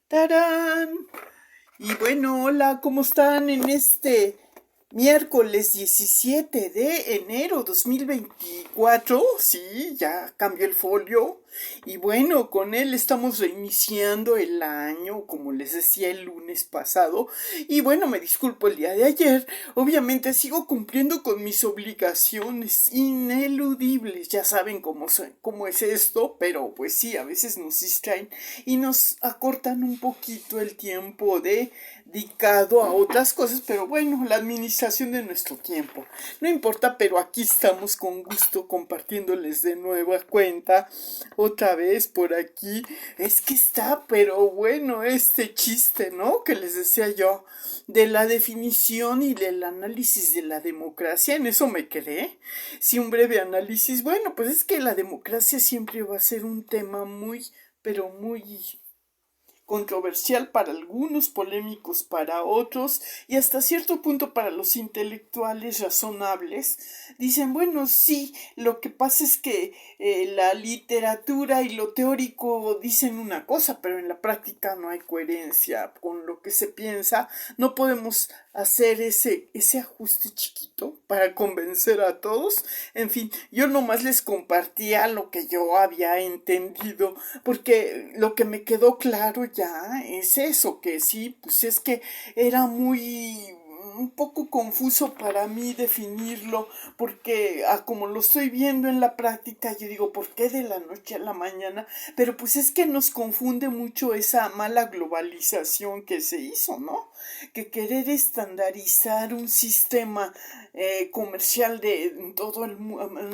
¡Tarán! Y bueno, hola, ¿cómo están en este miércoles 17 de enero 2024? Sí, ya cambió el folio. Y bueno, con él estamos reiniciando el año, como les decía el lunes pasado. Y bueno, me disculpo el día de ayer. Obviamente sigo cumpliendo con mis obligaciones ineludibles. Ya saben cómo es esto, pero pues sí, a veces nos distraen y nos acortan un poquito el tiempo dedicado a otras cosas, pero bueno, la administración de nuestro tiempo. No importa, pero aquí estamos con gusto compartiéndoles de nueva cuenta, otra vez por aquí. Es que está, pero bueno, este chiste, ¿no? Que les decía yo, de la definición y del análisis de la democracia, en eso me quedé. Sí, un breve análisis. Bueno, pues es que la democracia siempre va a ser un tema muy, pero muy controversial para algunos, polémicos para otros y hasta cierto punto para los intelectuales razonables. Dicen, bueno, sí, lo que pasa es que la literatura y lo teórico dicen una cosa, pero en la práctica no hay coherencia con lo que se piensa. No podemos hacer ese ajuste chiquito para convencer a todos. En fin, yo nomás les compartía lo que yo había entendido, porque lo que me quedó claro ya es eso, que sí, pues es que era muy un poco confuso para mí definirlo, porque como lo estoy viendo en la práctica, yo digo, ¿por qué de la noche a la mañana? Pero pues es que nos confunde mucho esa mala globalización que se hizo, ¿no? Que querer estandarizar un sistema comercial de todo a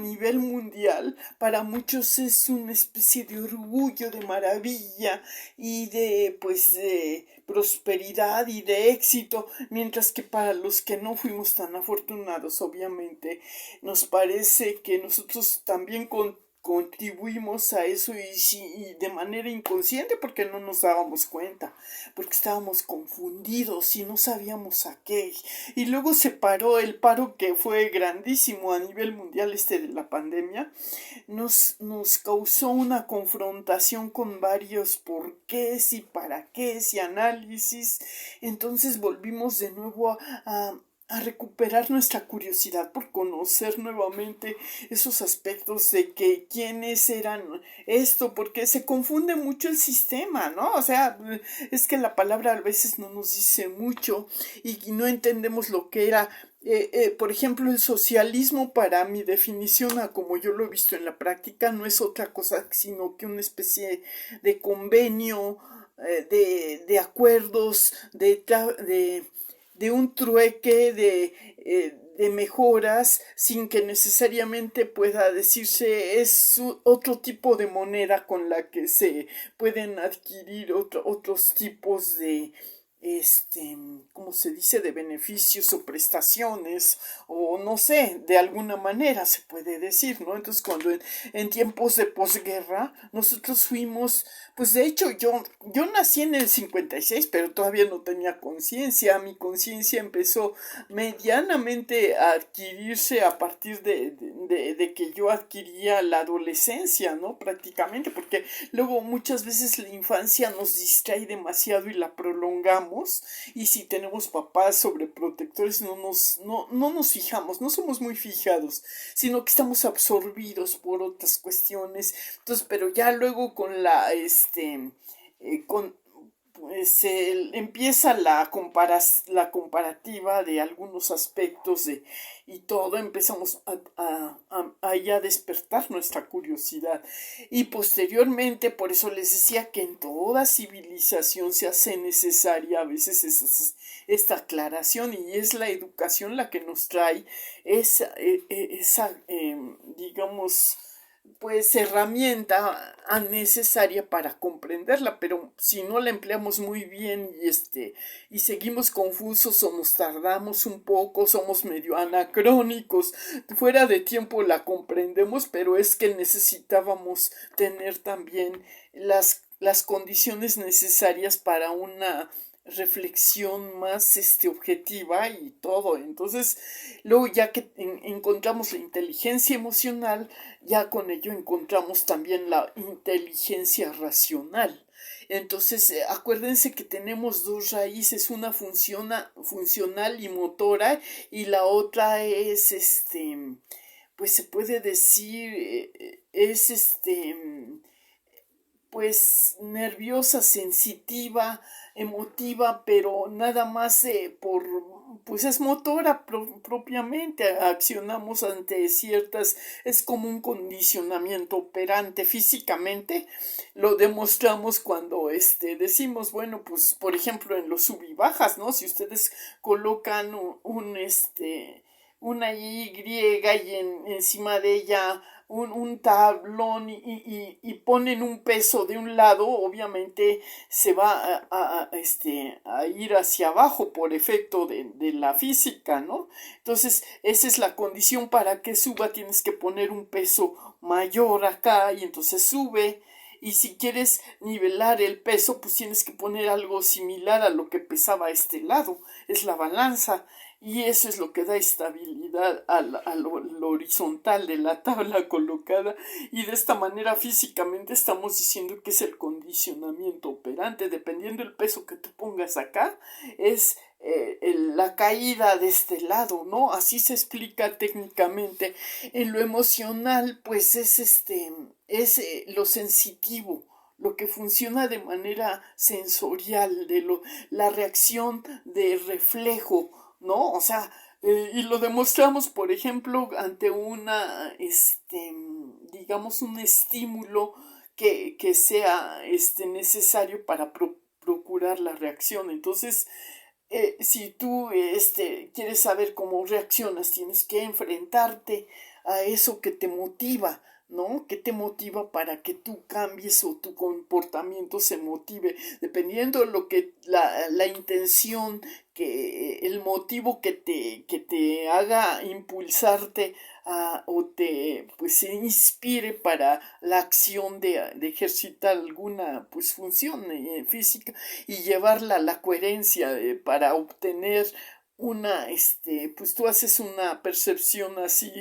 nivel mundial, para muchos es una especie de orgullo, de maravilla y de pues de prosperidad y de éxito, mientras que para los que no fuimos tan afortunados, obviamente, nos parece que nosotros también contribuimos a eso y de manera inconsciente porque no nos dábamos cuenta, porque estábamos confundidos y no sabíamos a qué. Y luego se paró el paro que fue grandísimo a nivel mundial de la pandemia, nos causó una confrontación con varios porqués y para qué y análisis. Entonces volvimos de nuevo a recuperar nuestra curiosidad por conocer nuevamente esos aspectos de que quiénes eran esto, porque se confunde mucho el sistema, ¿no? O sea, es que la palabra a veces no nos dice mucho y no entendemos lo que era. Por ejemplo, el socialismo, para mi definición, a como yo lo he visto en la práctica, no es otra cosa sino que una especie de convenio, de acuerdos, de un trueque, de mejoras, sin que necesariamente pueda decirse es otro tipo de moneda con la que se pueden adquirir otros tipos de ¿cómo se dice? De beneficios o prestaciones, o no sé, de alguna manera se puede decir, ¿no? Entonces, cuando en tiempos de posguerra, nosotros fuimos, pues de hecho, yo nací en el 56, pero todavía no tenía conciencia. Mi conciencia empezó medianamente a adquirirse a partir de que yo adquiría la adolescencia, ¿no? Prácticamente, porque luego muchas veces la infancia nos distrae demasiado y la prolongamos, y si tenemos papás sobreprotectores no nos fijamos, no somos muy fijados, sino que estamos absorbidos por otras cuestiones. Entonces, pero ya luego con con pues empieza la comparativa de algunos aspectos y todo, empezamos a ya despertar nuestra curiosidad. Y posteriormente, por eso les decía que en toda civilización se hace necesaria a veces esta aclaración, y es la educación la que nos trae esa digamos, pues herramienta necesaria para comprenderla, pero si no la empleamos muy bien y seguimos confusos o nos tardamos un poco, somos medio anacrónicos, fuera de tiempo la comprendemos, pero es que necesitábamos tener también las condiciones necesarias para una reflexión más objetiva y todo. Entonces, luego ya que encontramos la inteligencia emocional, ya con ello encontramos también la inteligencia racional. Entonces, acuérdense que tenemos dos raíces, una funcional y motora, y la otra es, pues se puede decir, es, pues nerviosa, sensitiva, emotiva, pero nada más pues es motora propiamente, accionamos ante ciertas, es como un condicionamiento operante físicamente, lo demostramos cuando decimos, bueno, pues por ejemplo en los sub y bajas, ¿no? Si ustedes colocan una Y y encima de ella un tablón y ponen un peso de un lado, obviamente se va a ir hacia abajo por efecto de la física, ¿no? Entonces, esa es la condición para que suba, tienes que poner un peso mayor acá y entonces sube. Y si quieres nivelar el peso, pues tienes que poner algo similar a lo que pesaba a este lado, es la balanza. Y eso es lo que da estabilidad a lo horizontal de la tabla colocada, y de esta manera físicamente estamos diciendo que es el condicionamiento operante. Dependiendo del peso que tú pongas acá, es la caída de este lado, ¿no? Así se explica técnicamente. En lo emocional, pues es lo sensitivo, lo que funciona de manera sensorial, la reacción de reflejo, ¿no? O sea, y lo demostramos, por ejemplo, ante digamos, un estímulo que sea necesario para procurar la reacción. Entonces, si tú quieres saber cómo reaccionas, tienes que enfrentarte a eso que te motiva, ¿no? ¿Qué te motiva para que tú cambies o tu comportamiento se motive? Dependiendo de lo que la intención, el motivo que te haga impulsarte o te pues se inspire para la acción de ejercitar alguna pues función física y llevarla a la coherencia para obtener pues tú haces una percepción así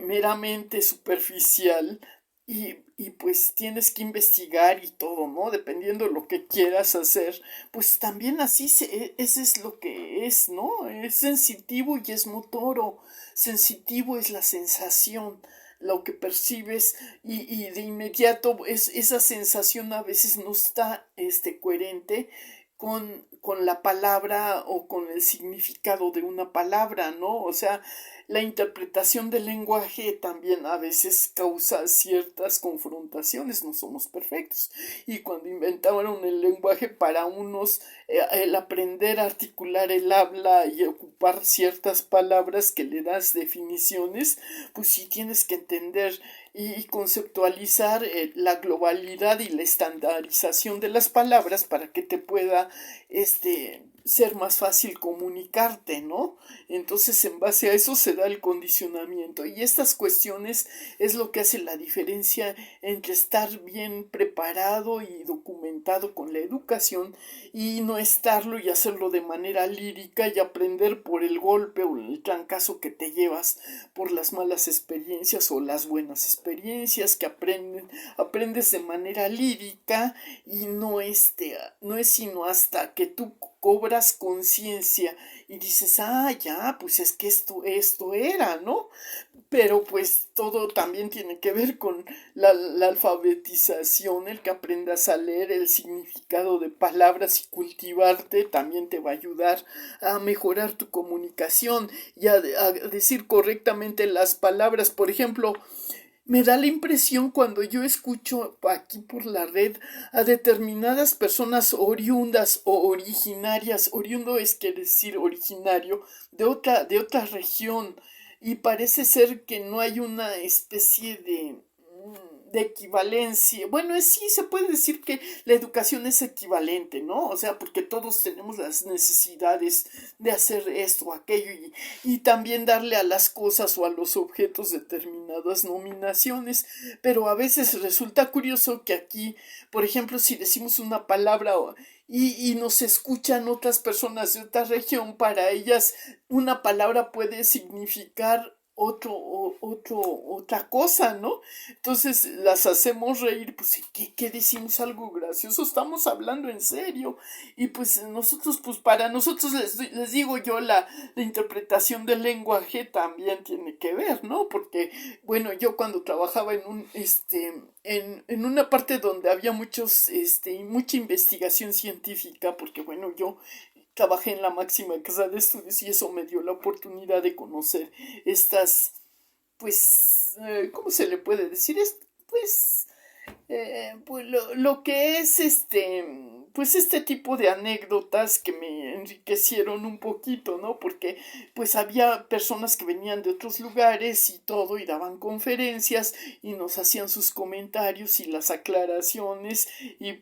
meramente superficial y pues tienes que investigar y todo, ¿no? Dependiendo de lo que quieras hacer, pues también así ese es lo que es, ¿no? Es sensitivo y es motoro. Sensitivo es la sensación, lo que percibes y de inmediato esa sensación a veces no está coherente con la palabra o con el significado de una palabra, ¿no? O sea, la interpretación del lenguaje también a veces causa ciertas confrontaciones, no somos perfectos. Y cuando inventaron el lenguaje para unos, el aprender a articular el habla y ocupar ciertas palabras que le das definiciones, pues sí tienes que entender y conceptualizar la globalidad y la estandarización de las palabras para que te pueda ser más fácil comunicarte, ¿no? Entonces, en base a eso se da el condicionamiento. Y estas cuestiones es lo que hace la diferencia entre estar bien preparado y documentado con la educación y no estarlo y hacerlo de manera lírica y aprender por el golpe o el trancazo que te llevas por las malas experiencias o las buenas experiencias que aprendes de manera lírica y no es sino hasta que tú cobras conciencia y dices, ya, pues es que esto era, ¿no? Pero pues todo también tiene que ver con la alfabetización, el que aprendas a leer el significado de palabras y cultivarte también te va a ayudar a mejorar tu comunicación y a decir correctamente las palabras. Por ejemplo, me da la impresión cuando yo escucho aquí por la red a determinadas personas oriundas o originarias, oriundo es quiere decir originario, de otra región, y parece ser que no hay una especie de equivalencia. Bueno, sí se puede decir que la educación es equivalente, ¿no? O sea, porque todos tenemos las necesidades de hacer esto o aquello y también darle a las cosas o a los objetos determinadas nominaciones, pero a veces resulta curioso que aquí, por ejemplo, si decimos una palabra y nos escuchan otras personas de otra región, para ellas una palabra puede significar otra cosa, ¿no? Entonces las hacemos reír, pues ¿qué decimos algo gracioso? Estamos hablando en serio. Y pues nosotros, pues para nosotros les digo yo, la interpretación del lenguaje también tiene que ver, ¿no? Porque, bueno, yo cuando trabajaba en una parte donde había mucha investigación científica, porque bueno, yo trabajé en la máxima casa de estudios y eso me dio la oportunidad de conocer estas, pues, ¿cómo se le puede decir? Pues, pues lo que es pues este tipo de anécdotas que me enriquecieron un poquito, ¿no? Porque pues había personas que venían de otros lugares y todo y daban conferencias y nos hacían sus comentarios y las aclaraciones y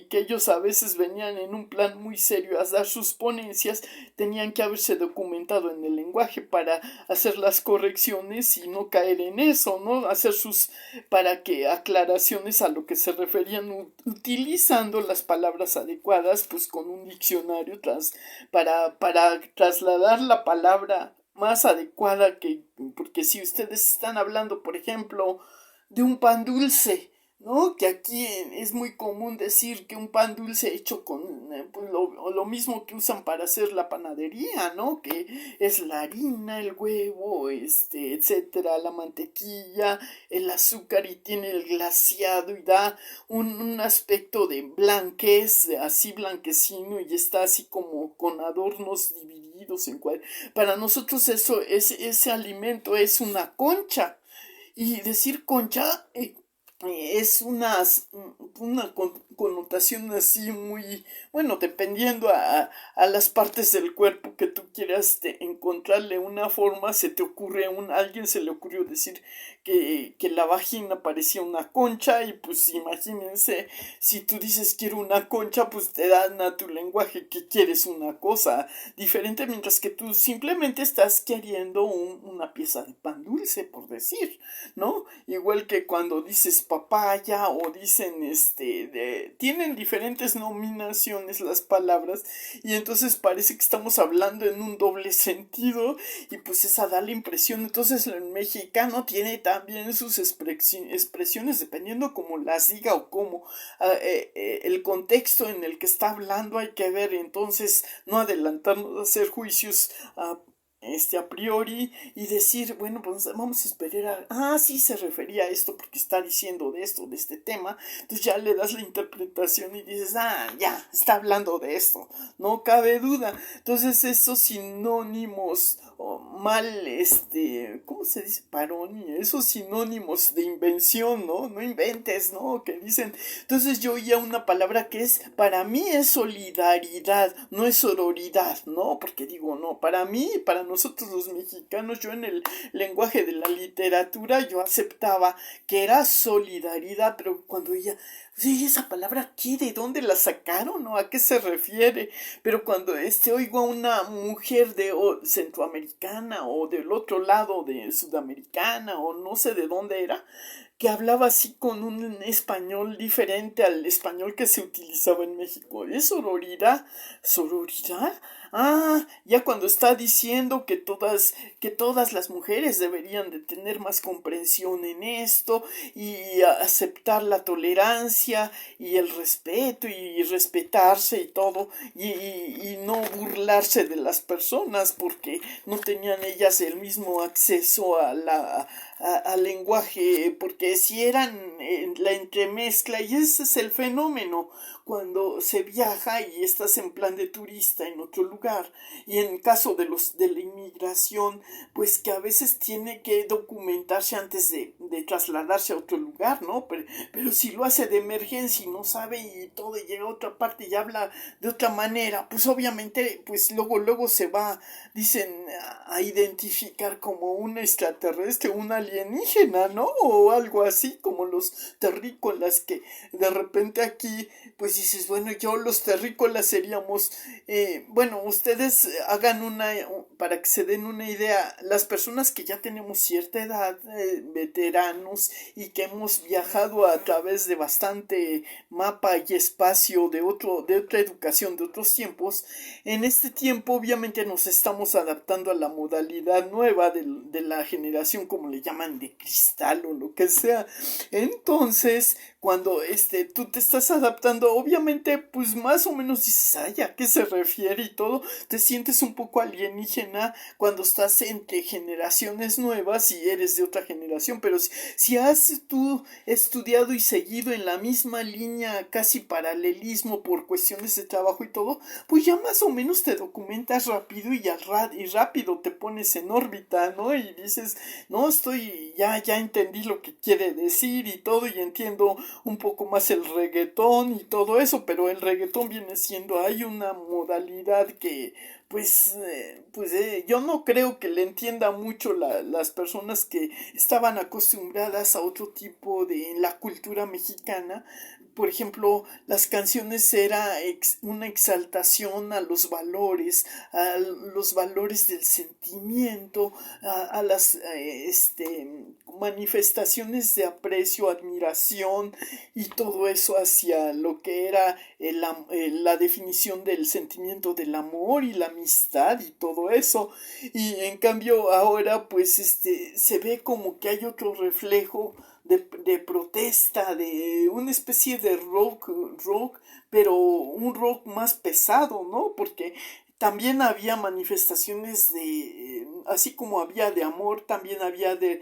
que ellos a veces venían en un plan muy serio a dar sus ponencias, tenían que haberse documentado en el lenguaje para hacer las correcciones y no caer en eso, ¿no? Hacer sus para que aclaraciones a lo que se referían utilizando las palabras adecuadas, pues con un diccionario para trasladar la palabra más adecuada que, porque si ustedes están hablando, por ejemplo, de un pan dulce, ¿no? Que aquí es muy común decir que un pan dulce hecho con pues lo mismo que usan para hacer la panadería, ¿no? Que es la harina, el huevo, etcétera, la mantequilla, el azúcar y tiene el glaseado y da un aspecto de blanquez, así blanquecino y está así como con adornos divididos en cuadros. Para nosotros ese alimento es una concha. Y decir concha es una connotación así muy, bueno, dependiendo a las partes del cuerpo que tú quieras encontrarle una forma, se te ocurre, a alguien se le ocurrió decir que la vagina parecía una concha y pues imagínense, si tú dices quiero una concha, pues te dan a tu lenguaje que quieres una cosa diferente, mientras que tú simplemente estás queriendo una pieza de pan dulce, por decir, ¿no? Igual que cuando dices papaya o dicen tienen diferentes nominaciones las palabras y entonces parece que estamos hablando en un doble sentido y pues esa da la impresión. Entonces el mexicano tiene también sus expresiones dependiendo cómo las diga o cómo el contexto en el que está hablando hay que ver, entonces no adelantarnos a hacer juicios a priori y decir, bueno, pues vamos a esperar sí se refería a esto porque está diciendo de esto, de este tema, entonces ya le das la interpretación y dices, ya, está hablando de esto, no cabe duda. Entonces esos sinónimos mal, ¿cómo se dice? Paronia, esos sinónimos de invención, ¿no? No inventes, ¿no? Que dicen, entonces yo oía una palabra que para mí es solidaridad, no es sororidad, ¿no? Porque digo, no, para mí, para nosotros los mexicanos, yo en el lenguaje de la literatura, yo aceptaba que era solidaridad, pero cuando ella, sí, esa palabra, ¿qué? ¿De dónde la sacaron? ¿No? ¿A qué se refiere? Pero cuando oigo a una mujer centroamericana o del otro lado de sudamericana o no sé de dónde era, que hablaba así con un español diferente al español que se utilizaba en México. ¿Es sororidad? ¿Sororidad? Ya cuando está diciendo que todas las mujeres deberían de tener más comprensión en esto y aceptar la tolerancia y el respeto y respetarse y todo y no burlarse de las personas porque no tenían ellas el mismo acceso al lenguaje, porque si eran la entremezcla, y ese es el fenómeno cuando se viaja y estás en plan de turista en otro lugar, y en caso de la inmigración, pues que a veces tiene que documentarse antes de trasladarse a otro lugar, ¿no? Pero si lo hace de emergencia y no sabe y todo, y llega a otra parte y habla de otra manera, pues obviamente, pues luego se va, dicen, a identificar como un extraterrestre, un alienígena, ¿no? O algo así como los terrícolas que de repente aquí pues pues dices, bueno, yo los terrícolas seríamos, bueno, ustedes hagan para que se den una idea, las personas que ya tenemos cierta edad, veteranos, y que hemos viajado a través de bastante mapa y espacio de otra educación, de otros tiempos, en este tiempo obviamente nos estamos adaptando a la modalidad nueva de la generación, como le llaman, de cristal o lo que sea. Entonces, cuando tú te estás adaptando, obviamente, pues más o menos dices, ay, ¿a qué se refiere y todo? Te sientes un poco alienígena cuando estás entre generaciones nuevas y eres de otra generación, pero si has tú estudiado y seguido en la misma línea, casi paralelismo por cuestiones de trabajo y todo, pues ya más o menos te documentas rápido y rápido te pones en órbita, ¿no? Y dices, no, ya entendí lo que quiere decir y todo, y entiendo un poco más el reggaetón y todo eso, pero el reggaetón viene siendo, hay una modalidad que yo no creo que le entienda mucho las personas que estaban acostumbradas a otro tipo de la cultura mexicana. Por ejemplo, las canciones era una exaltación a los valores del sentimiento, a las manifestaciones de aprecio, admiración y todo eso hacia lo que era la definición del sentimiento del amor y la amistad y todo eso. Y en cambio ahora pues se ve como que hay otro reflejo de protesta, de una especie de rock, pero un rock más pesado, ¿no? Porque también había manifestaciones así como había de amor, también había de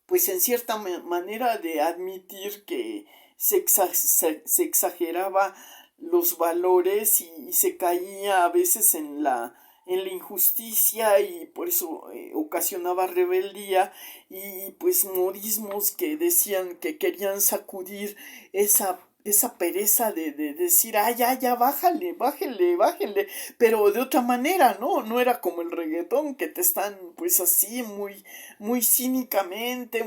pues en cierta manera de admitir que se exageraba los valores y se caía a veces en la injusticia, y por eso ocasionaba rebeldía y pues modismos que decían que querían sacudir esa pereza de decir, ya, bájenle, pero de otra manera, ¿no? No era como el reggaetón, que te están, pues así, muy cínicamente,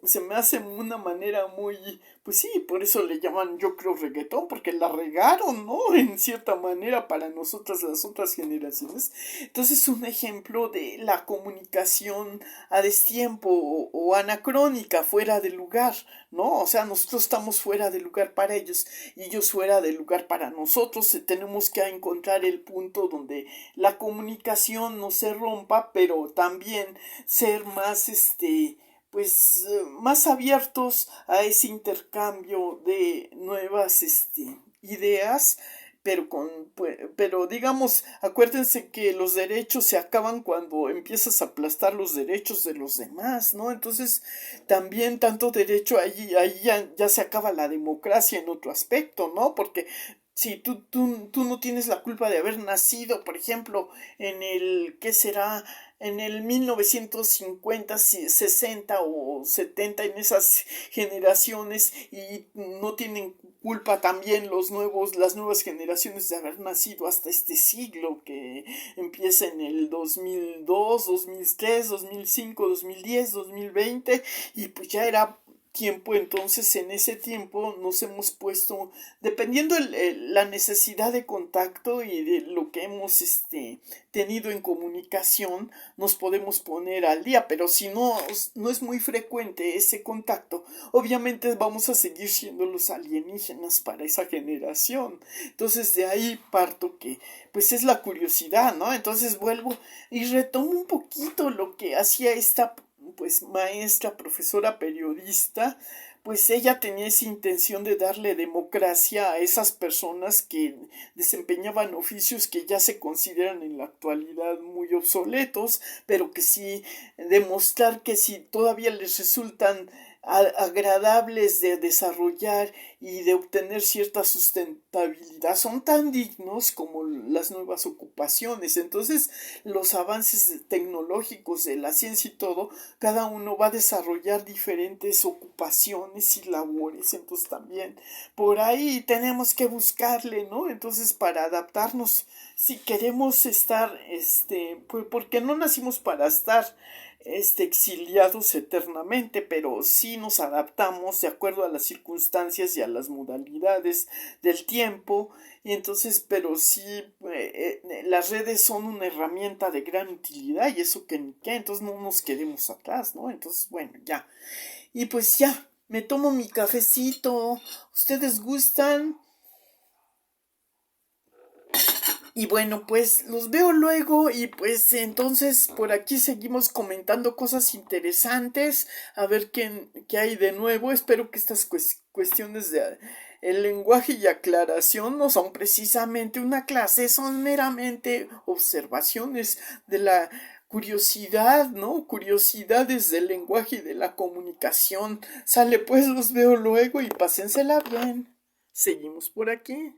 se me hace una manera muy, pues sí, por eso le llaman, yo creo, reggaetón, porque la regaron, ¿no? En cierta manera para nosotras, las otras generaciones. Entonces, un ejemplo de la comunicación a destiempo o anacrónica, fuera de lugar, ¿no? O sea, nosotros estamos fuera de lugar para ellos y ellos fuera de lugar para nosotros. Tenemos que encontrar el punto donde la comunicación no se rompa, pero también ser más, más abiertos a ese intercambio de nuevas, ideas, pero digamos, acuérdense que los derechos se acaban cuando empiezas a aplastar los derechos de los demás, ¿no? Entonces, también tanto derecho, ahí ya se acaba la democracia en otro aspecto, ¿no? Porque si tú no tienes la culpa de haber nacido, por ejemplo, ¿qué será? En el 1950, 60 o 70, en esas generaciones, y no tienen culpa también las nuevas generaciones de haber nacido hasta este siglo que empieza en el 2002, 2003, 2005, 2010, 2020, y pues ya era tiempo. Entonces en ese tiempo nos hemos puesto, dependiendo la necesidad de contacto y de lo que hemos tenido en comunicación, nos podemos poner al día, pero si no es muy frecuente ese contacto, obviamente vamos a seguir siendo los alienígenas para esa generación. Entonces de ahí parto que pues es la curiosidad, ¿no? Entonces vuelvo y retomo un poquito lo que hacía esta pues maestra, profesora, periodista. Pues ella tenía esa intención de darle democracia a esas personas que desempeñaban oficios que ya se consideran en la actualidad muy obsoletos, pero que sí demostrar que si todavía les resultan agradables de desarrollar y de obtener cierta sustentabilidad, son tan dignos como las nuevas ocupaciones. Entonces los avances tecnológicos de la ciencia y todo, cada uno va a desarrollar diferentes ocupaciones y labores. Entonces también por ahí tenemos que buscarle, ¿no? Entonces, para adaptarnos, si queremos estar, porque no nacimos para estar exiliados eternamente, pero sí nos adaptamos de acuerdo a las circunstancias y a las modalidades del tiempo, y entonces, pero sí, las redes son una herramienta de gran utilidad, y eso que ni qué, entonces no nos quedemos atrás, ¿no? Entonces, bueno, ya. Y pues ya, me tomo mi cafecito. ¿Ustedes gustan? Y bueno, pues los veo luego y pues entonces por aquí seguimos comentando cosas interesantes, a ver qué hay de nuevo. Espero que estas cuestiones de el lenguaje y aclaración no son precisamente una clase, son meramente observaciones de la curiosidad, ¿no? Curiosidades del lenguaje y de la comunicación. Sale pues, los veo luego y pásensela bien. Seguimos por aquí.